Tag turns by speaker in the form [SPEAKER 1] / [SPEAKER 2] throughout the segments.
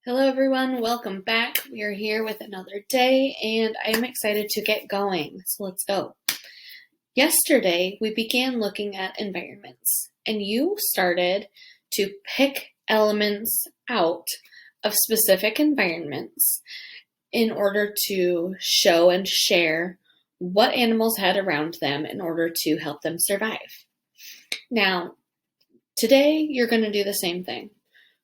[SPEAKER 1] Hello everyone, welcome back. We are here with another day and I am excited to get going. So let's go. Yesterday we began looking at environments and you started to pick elements out of specific environments in order to show and share what animals had around them in order to help them survive. Now, today you're going to do the same thing.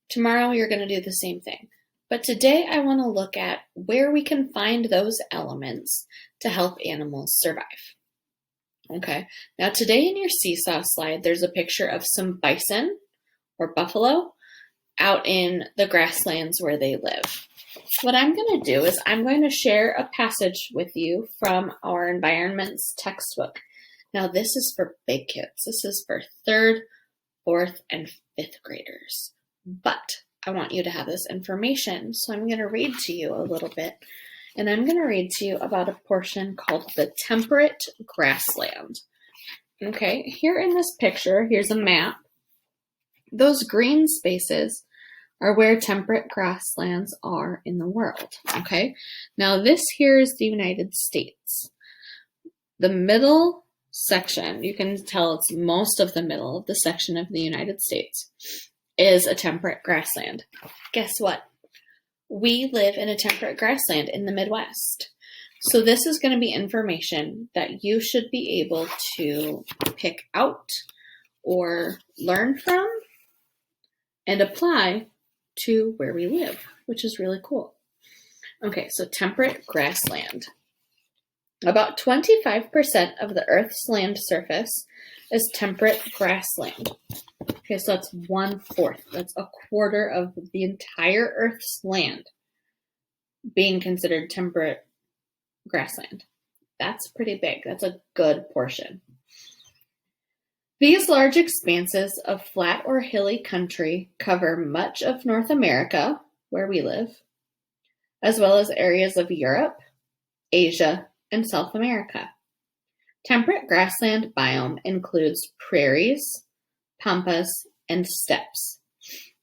[SPEAKER 1] Tomorrow you're going to do the same thing. But today I want to look at where we can find those elements to help animals survive. Okay, now today in your seesaw slide, there's a picture of some bison or buffalo out in the grasslands where they live. What I'm going to do is I'm going to share a passage with you from our environments textbook. Now this is for big kids. This is for 3rd, 4th, and 5th graders. But I want you to have this information, so I'm going to read to you a little bit, and I'm going to read to you about a portion called the temperate grassland. Okay, here in this picture, here's a map. Those green spaces are where temperate grasslands are in the world. Okay, now this here is the United States. The middle section, you can tell it's most of the middle of the section of the United States, is a temperate grassland. Guess what? We live in a temperate grassland in the Midwest. So this is going to be information that you should be able to pick out or learn from and apply to where we live, which is really cool. Okay, so temperate grassland. About 25% of the Earth's land surface is temperate grassland. Okay, so that's 1/4. That's a quarter of the entire Earth's land being considered temperate grassland. That's pretty big. That's a good portion. These large expanses of flat or hilly country cover much of North America, where we live, as well as areas of Europe, Asia, and South America. Temperate grassland biome includes prairies, pampas, and steppes.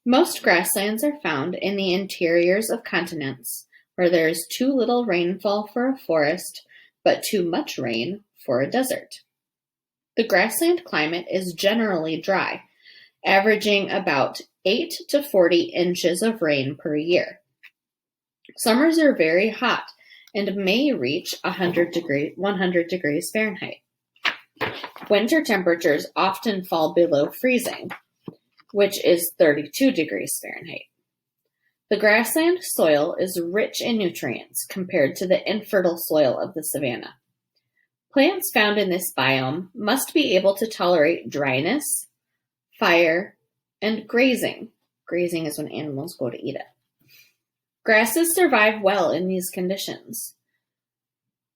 [SPEAKER 1] Most grasslands are found in the interiors of continents where there is too little rainfall for a forest, but too much rain for a desert. The grassland climate is generally dry, averaging about 8 to 40 inches of rain per year. Summers are very hot and may reach 100 degrees Fahrenheit. Winter temperatures often fall below freezing, which is 32 degrees Fahrenheit. The grassland soil is rich in nutrients compared to the infertile soil of the savanna. Plants found in this biome must be able to tolerate dryness, fire, and grazing. Grazing is when animals go to eat it. Grasses survive well in these conditions.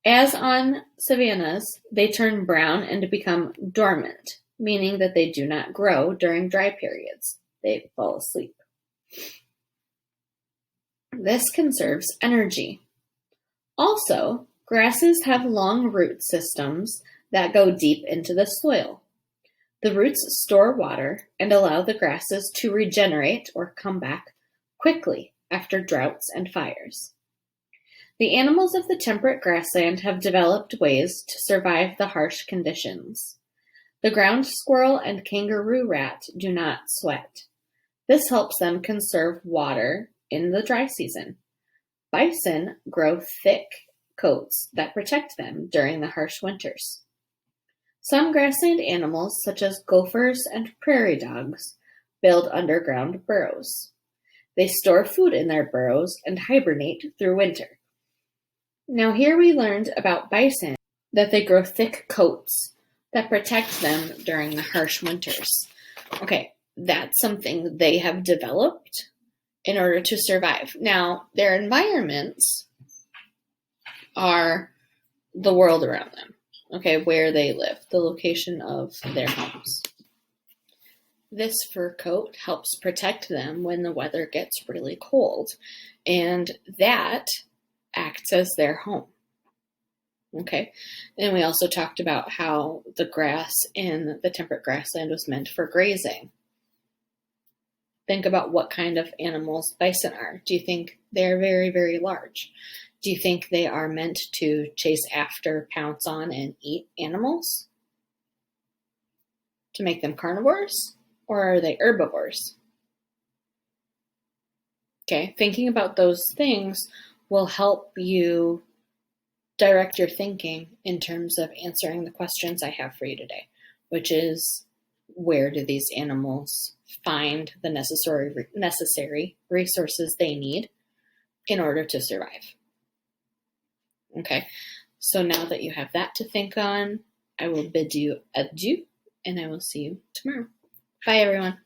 [SPEAKER 1] As on savannas, they turn brown and become dormant, meaning that they do not grow during dry periods. They fall asleep. This conserves energy. Also, grasses have long root systems that go deep into the soil. The roots store water and allow the grasses to regenerate or come back quickly after droughts and fires. The animals of the temperate grassland have developed ways to survive the harsh conditions. The ground squirrel and kangaroo rat do not sweat. This helps them conserve water in the dry season. Bison grow thick coats that protect them during the harsh winters. Some grassland animals, such as gophers and prairie dogs, build underground burrows. They store food in their burrows and hibernate through winter. Now here we learned about bison that they grow thick coats that protect them during the harsh winters. Okay, that's something they have developed in order to survive. Now, their environments are the world around them, okay, where they live, the location of their homes. This fur coat helps protect them when the weather gets really cold, and that acts as their home. Okay, and we also talked about how the grass in the temperate grassland was meant for grazing. Think about what kind of animals bison are. Do you think they're very, very large? Do you think they are meant to chase after, pounce on, and eat animals to make them carnivores? Or are they herbivores? Okay, thinking about those things will help you direct your thinking in terms of answering the questions I have for you today, which is, where do these animals find the necessary resources they need in order to survive? Okay, so now that you have that to think on, I will bid you adieu, and I will see you tomorrow. Bye, everyone.